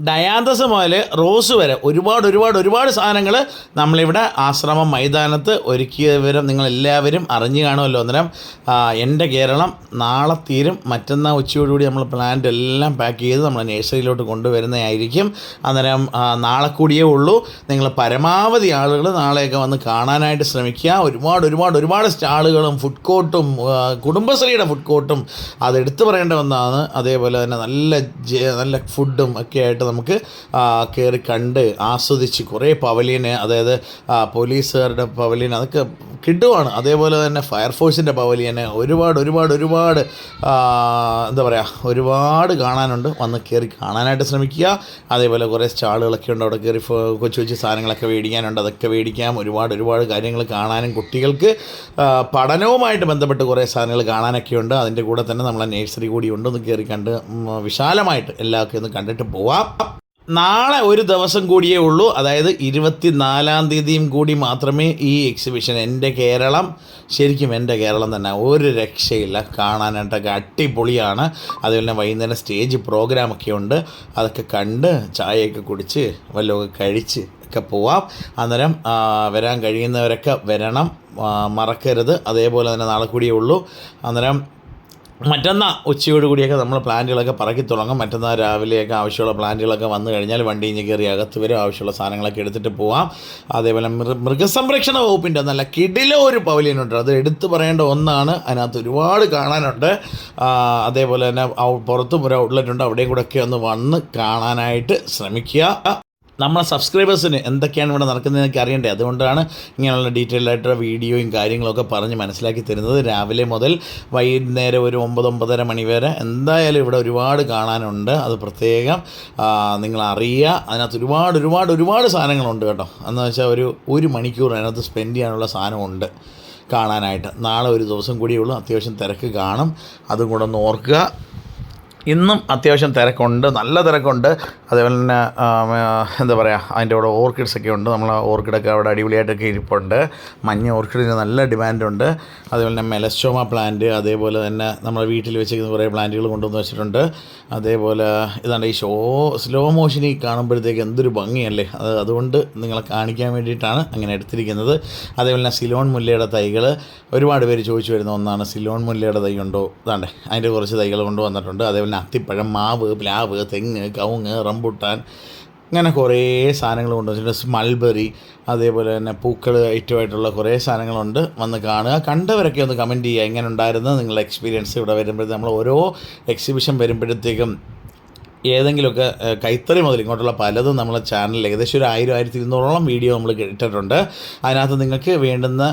Dianthus മുതൽ rose വരെ ഒരുപാട് സാധനങ്ങൾ നമ്മളിവിടെ ആശ്രമം മൈതാനത്ത് ഒരുക്കിയ വിവരം നിങ്ങളെല്ലാവരും അറിഞ്ഞു കാണുമല്ലോ. അന്നേരം എൻ്റെ കേരളം നാളെ തീരും. മറ്റന്നാൾ ഉച്ചയോടുകൂടി നമ്മൾ പ്ലാന്റ് എല്ലാം പാക്ക് ചെയ്ത് നമ്മൾ നഴ്സറിയിലോട്ട് കൊണ്ടുവരുന്നതായിരിക്കും. അന്നേരം നാളെ കൂടിയേ ഉള്ളൂ. നിങ്ങൾ പരമാവധി ആളുകൾ നാളെയൊക്കെ വന്ന് കാണാനായിട്ട് ശ്രമിക്കുക. ഒരുപാട് സ്റ്റാളുകളും ഫുഡ് കോർട്ടും കുടുംബശ്രീയുടെ ഫുഡ് കോർട്ടും അതെടുത്ത് പറയേണ്ട ഒന്നാണ്. അതേപോലെ തന്നെ നല്ല ഫുഡും ഒക്കെ ആയിട്ട് നമുക്ക് കയറി കണ്ട് ആസ്വദിച്ച് കുറേ പവലിയന്, അതായത് പോലീസുകാരുടെ പവലിയൻ, അതൊക്കെ കിട്ടുവാണ്. അതേപോലെ തന്നെ ഫയർഫോഴ്സിൻ്റെ പവലിയന് ഒരുപാട് എന്താ പറയുക, ഒരുപാട് കാണാനുണ്ട്. വന്ന് കയറി കാണാനായിട്ട് ശ്രമിക്കുക. അതേപോലെ കുറേ സ്റ്റാളുകളൊക്കെ ഉണ്ട്. അവിടെ കയറി കൊച്ചു സാധനങ്ങളൊക്കെ മേടിക്കാനുണ്ട്. അതൊക്കെ മേടിക്കാം. ഒരുപാട് കാര്യങ്ങൾ കാണാനും കുട്ടികൾക്ക് പഠനവുമായിട്ട് ബന്ധപ്പെട്ട് കുറേ സാധനങ്ങൾ കാണാനൊക്കെ ഉണ്ട്. അതിൻ്റെ കൂടെ തന്നെ നമ്മളെ നഴ്സറി കൂടി ഉണ്ട്. ഒന്ന് കയറി കണ്ട് വിശാലമായിട്ട് എല്ലാവർക്കും ഒന്ന് കണ്ടിട്ട് പോവാം. നാളെ ഒരു ദിവസം കൂടിയേ ഉള്ളൂ. അതായത് 24-ാം തീയതിയും കൂടി മാത്രമേ ഈ എക്സിബിഷൻ, എൻ്റെ കേരളം, ശരിക്കും എൻ്റെ കേരളം തന്നെ, ഒരു രക്ഷയില്ല. കാണാനായിട്ടൊക്കെ അടിപൊളിയാണ്. അതുപോലെ തന്നെ വൈകുന്നേരം സ്റ്റേജ് പ്രോഗ്രാമൊക്കെ ഉണ്ട്. അതൊക്കെ കണ്ട് ചായയൊക്കെ കുടിച്ച് വല്ലതൊക്കെ കഴിച്ച് ഒക്കെ പോവാം. അന്നേരം വരാൻ കഴിയുന്നവരൊക്കെ വരണം, മറക്കരുത്. അതേപോലെ തന്നെ നാളെ കൂടിയേ ഉള്ളൂ. അന്നേരം മറ്റന്നാൾ ഉച്ചയോടുകൂടിയൊക്കെ നമ്മൾ പ്ലാന്റുകളൊക്കെ പറക്കി തുടങ്ങും. മറ്റന്നാൾ രാവിലെയൊക്കെ ആവശ്യമുള്ള പ്ലാന്റുകളൊക്കെ വന്നു കഴിഞ്ഞാൽ വണ്ടി ഇഞ്ഞ് കയറി അകത്ത് വരും. ആവശ്യമുള്ള സാധനങ്ങളൊക്കെ എടുത്തിട്ട് പോവാം. അതേപോലെ മൃഗസംരക്ഷണ വകുപ്പിൻ്റെ നല്ല കിടില ഒരു പവലിയനുണ്ട്. അത് എടുത്തു പറയേണ്ട ഒന്നാണ്. അതിനകത്ത് ഒരുപാട് കാണാനുണ്ട്. അതേപോലെ തന്നെ പുറത്തും ഒരു ഔട്ട്ലെറ്റ് ഉണ്ട്. അവിടെയും കൂടെയൊക്കെ ഒന്ന് വന്ന് കാണാനായിട്ട് ശ്രമിക്കുക. നമ്മളെ സബ്സ്ക്രൈബേഴ്സിന് എന്തൊക്കെയാണ് ഇവിടെ നടക്കുന്നതെന്നൊക്കെ അറിയണ്ടേ. അതുകൊണ്ടാണ് ഇങ്ങനെയുള്ള ഡീറ്റെയിൽഡ് ആയിട്ടുള്ള വീഡിയോയും കാര്യങ്ങളൊക്കെ പറഞ്ഞ് മനസ്സിലാക്കി തരുന്നത്. രാവിലെ മുതൽ വൈകുന്നേരം ഒരു 9-9:30 മണി വരെ എന്തായാലും ഇവിടെ ഒരുപാട് കാണാനുണ്ട്. അത് പ്രത്യേകം നിങ്ങൾ അറിയുക. അതിനകത്ത് ഒരുപാട് സാധനങ്ങളുണ്ട് കേട്ടോ. എന്ന് വെച്ചാൽ ഒരു മണിക്കൂർ അതിനകത്ത് സ്പെൻഡ് ചെയ്യാനുള്ള സാധനമുണ്ട് കാണാനായിട്ട്. നാളെ ഒരു ദിവസം കൂടിയേ ഉള്ളൂ. അത്യാവശ്യം തിരക്ക് കാണും. അതും കൂടെ ഒന്ന് ഓർക്കുക. ഇന്നും അത്യാവശ്യം തിരക്കുണ്ട്, നല്ല തിരക്കുണ്ട്. അതേപോലെ തന്നെ എന്താ പറയുക, അതിൻ്റെ കൂടെ ഓർക്കിഡ്സൊക്കെ ഉണ്ട്. നമ്മൾ ഓർക്കിഡൊക്കെ അവിടെ അടിപൊളിയായിട്ടൊക്കെ ഇരിപ്പുണ്ട്. മഞ്ഞ ഓർക്കിഡിന് നല്ല ഡിമാൻഡുണ്ട്. അതേപോലെ തന്നെ മെലസ്റ്റോമ പ്ലാന്റ്, അതേപോലെ തന്നെ നമ്മൾ വീട്ടിൽ വെച്ചിരിക്കുന്ന കുറേ പ്ലാന്റുകൾ കൊണ്ടുവന്ന് വെച്ചിട്ടുണ്ട്. അതേപോലെ ഇതാണ്ട് ഈ സ്ലോ മോഷനിൽ കാണുമ്പോഴത്തേക്ക് എന്തൊരു ഭംഗിയല്ലേ. അതുകൊണ്ട് നിങ്ങളെ കാണിക്കാൻ വേണ്ടിയിട്ടാണ് അങ്ങനെ എടുത്തിരിക്കുന്നത്. അതേപോലെ തന്നെ സിലോൺ മുല്ലയുടെ തൈകൾ ഒരുപാട് പേര് ചോദിച്ചു വരുന്ന ഒന്നാണ്. സിലോൺ മുല്ലയുടെ തൈ ഉണ്ടോ? ഇതാണ്ടേ അതിൻ്റെ കുറച്ച് തൈകൾ കൊണ്ടുവന്നിട്ടുണ്ട്. അതേപോലെ അത്തിപ്പഴം, മാവ്, പ്ലാവ്, തെങ്ങ്, കവുങ്ങ്, റംബുട്ടാൻ, ഇങ്ങനെ കുറേ സാധനങ്ങൾ കൊണ്ടുവന്നിട്ടുണ്ട്. മൾബറി, അതേപോലെ തന്നെ പൂക്കൾ ഐറ്റമായിട്ടുള്ള കുറേ സാധനങ്ങളുണ്ട്. വന്ന് കാണുക. കണ്ടവരൊക്കെ ഒന്ന് കമൻറ്റ് ചെയ്യുക എങ്ങനെ ഉണ്ടായിരുന്നു നിങ്ങളുടെ എക്സ്പീരിയൻസ്. ഇവിടെ വരുമ്പോഴത്തേക്കും നമ്മൾ ഓരോ എക്സിബിഷൻ വരുമ്പോഴത്തേക്കും ഏതെങ്കിലുമൊക്കെ കൈത്തറി മുതൽ ഇങ്ങോട്ടുള്ള പലതും നമ്മളെ ചാനലിൽ ഏകദേശം ഒരു 1000-1200 വീഡിയോ നമ്മൾ ഇട്ടിട്ടുണ്ട്. അതിനകത്ത് നിങ്ങൾക്ക് വേണ്ടുന്ന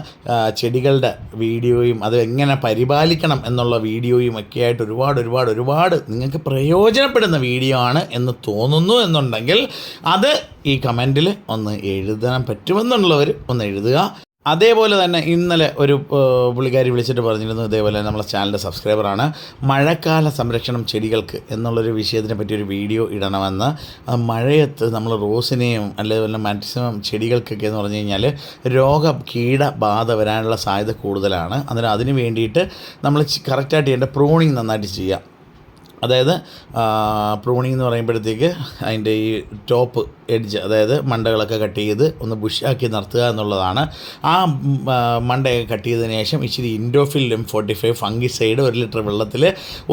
ചെടികളുടെ വീഡിയോയും അത് എങ്ങനെ പരിപാലിക്കണം എന്നുള്ള വീഡിയോയും ഒക്കെ ആയിട്ട് ഒരുപാട് നിങ്ങൾക്ക് പ്രയോജനപ്പെടുന്ന വീഡിയോ ആണ് എന്ന് തോന്നുന്നു എന്നുണ്ടെങ്കിൽ അത് ഈ കമൻറ്റിൽ ഒന്ന് എഴുതാൻ പറ്റുമെന്നുള്ളവർ ഒന്ന് എഴുതുക. അതേപോലെ തന്നെ ഇന്നലെ ഒരു പുള്ളിക്കാരി വിളിച്ചിട്ട് പറഞ്ഞിരുന്നു, ഇതേപോലെ നമ്മളെ ചാനലിൻ്റെ സബ്സ്ക്രൈബറാണ്, മഴക്കാല സംരക്ഷണം ചെടികൾക്ക് എന്നുള്ളൊരു വിഷയത്തിനെ പറ്റിയൊരു വീഡിയോ ഇടണമെന്ന്. മഴയത്ത് നമ്മൾ റോസിനെയും അതേപോലെ മാക്സിമം ചെടികൾക്കൊക്കെ എന്ന് പറഞ്ഞു കഴിഞ്ഞാൽ കീടബാധ വരാനുള്ള സാധ്യത കൂടുതലാണ്. അന്നേരം അതിന് വേണ്ടിയിട്ട് നമ്മൾ കറക്റ്റായിട്ട് ചെയ്യേണ്ട പ്രൂണിങ് നന്നായിട്ട് ചെയ്യുക. അതായത് പ്രൂണിങ് എന്ന് പറയുമ്പോഴത്തേക്ക് അതിൻ്റെ ഈ ടോപ്പ് എഡ്ജ്, അതായത് മണ്ടകളൊക്കെ കട്ട് ചെയ്ത് ഒന്ന് ബുഷാക്കി നിർത്തുക എന്നുള്ളതാണ്. ആ മണ്ടയൊക്കെ കട്ട് ചെയ്തതിന് ശേഷം ഇച്ചിരി ഇൻഡോഫിലും 45 ഫംഗിസൈഡ് 1 ലിറ്റർ വെള്ളത്തിൽ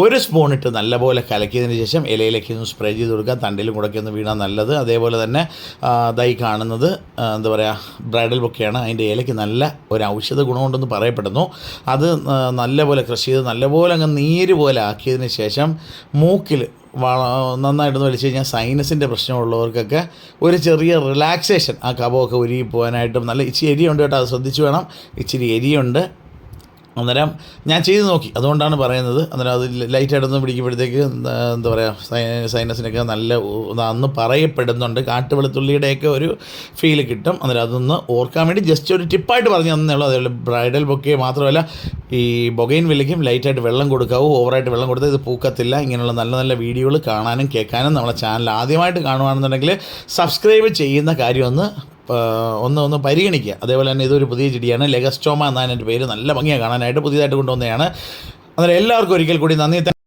1 സ്പൂൺ ഇട്ട് നല്ലപോലെ കലക്കിയതിന് ശേഷം ഇലയിലേക്ക് ഒന്ന് സ്പ്രേ ചെയ്ത് കൊടുക്കുക. തണ്ടിലും കൂടെയൊക്കെ ഒന്ന് വീണാൽ നല്ലത്. അതേപോലെ തന്നെ ഇതായി കാണുന്നത് എന്താ പറയുക, ബ്രൈഡൽ ബൊക്കെയാണ്. അതിൻ്റെ ഇലയ്ക്ക് നല്ല ഒരു ഔഷധ ഗുണമുണ്ടെന്ന് പറയപ്പെടുന്നു. അത് നല്ലപോലെ ക്രഷ് ചെയ്ത് നല്ലപോലെ അങ്ങ് നീര് പോലെ ആക്കിയതിന് ശേഷം മൂക്കിൽ നന്നായിട്ടൊന്ന് വലിച്ചു കഴിഞ്ഞാൽ സൈനസിൻ്റെ പ്രശ്നമുള്ളവർക്കൊക്കെ ഒരു ചെറിയ റിലാക്സേഷൻ, ആ കഫമൊക്കെ ഉരുകി പോകാനായിട്ടും നല്ല ഇച്ചിരി എരിയുണ്ട് കേട്ടോ. അത് ശ്രദ്ധിച്ച് വേണം. ഇച്ചിരി എരിയുണ്ട്. അന്നേരം ഞാൻ ചെയ്ത് നോക്കി, അതുകൊണ്ടാണ് പറയുന്നത്. അന്നേരം അത് ലൈറ്റായിട്ടൊന്ന് പിടിക്കുമ്പോഴത്തേക്ക് എന്താ പറയുക, സൈനസിനൊക്കെ നല്ല അന്ന് പറയപ്പെടുന്നുണ്ട്. കാട്ടുവെളുത്തുള്ളിയുടെയൊക്കെ ഒരു ഫീൽ കിട്ടും. അന്നേരം അതൊന്ന് ഓർക്കാൻ വേണ്ടി ജസ്റ്റ് ഒരു ടിപ്പായിട്ട് പറഞ്ഞു തന്നേ ഉള്ളൂ. അതേപോലെ ബ്രൈഡൽ ബൊക്കെ മാത്രമല്ല, ഈ ബൊഗൈൻ വില്ലയ്ക്കും ലൈറ്റായിട്ട് വെള്ളം കൊടുക്കാവൂ. ഓവറായിട്ട് വെള്ളം കൊടുത്താൽ ഇത് പൂക്കത്തില്ല. ഇങ്ങനെയുള്ള നല്ല വീഡിയോകൾ കാണാനും കേൾക്കാനും നമ്മളെ ചാനൽ ആദ്യമായിട്ട് കാണുകയാണെന്നുണ്ടെങ്കിൽ സബ്സ്ക്രൈബ് ചെയ്യുന്ന കാര്യം ഒന്ന് പരിഗണിക്കുക. അതേപോലെ തന്നെ ഇതൊരു പുതിയ ചെടിയാണ്, ലെഗസ്റ്റോമ എന്നാണ് എൻ്റെ പേര്. നല്ല ഭംഗിയാണ് കാണാനായിട്ട്, പുതിയതായിട്ട് കൊണ്ടുവന്നതാണ്. അന്നേരം എല്ലാവർക്കും ഒരിക്കൽ കൂടി നന്ദി.